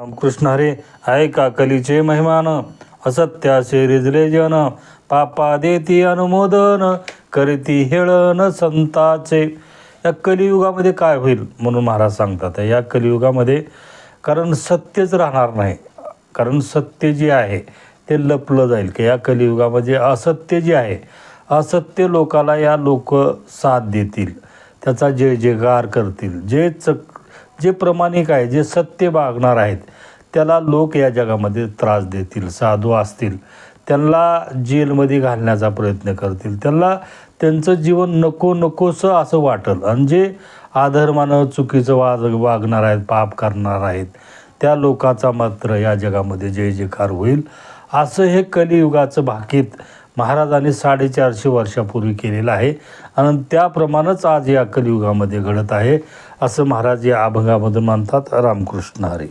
रामकृष्ण हरे. ऐका कलीचे महिमान, असत्याचे रिजले जन, पापा देती अनुमोदन, करीती हेळन संताचे. या कलियुगामध्ये काय होईल म्हणून महाराज सांगतात या कलियुगामध्ये, कारण सत्यच राहणार नाही. कारण सत्य जे आहे ते लपलं जाईल की या कलियुगामध्ये असत्य जे आहे, असत्य लोकाला या लोक साथ देतील, त्याचा जय जयकार करतील. जे प्रामाणिक आहे, जे सत्य बागणार आहेत, त्याला लोक या जगामध्ये त्रास देतील. साधू असतील त्यांना जेलमध्ये घालण्याचा प्रयत्न करतील, त्यांना त्यांचं जीवन नकोसं असं वाटेल. आणि जे अधर्मानं चुकीचं वागणार आहेत, पाप करणार आहेत, त्या लोकाचा मात्र या जगामध्ये जय जयकार होईल. असं हे कलियुगाचं भाकीत महाराजांनी 450 वर्षापूर्वी केलेलं आहे आणि त्याप्रमाणेच आज या कलियुगामध्ये घडत आहे असं महाराज या अभंगामधून म्हणतात. रामकृष्ण हरी.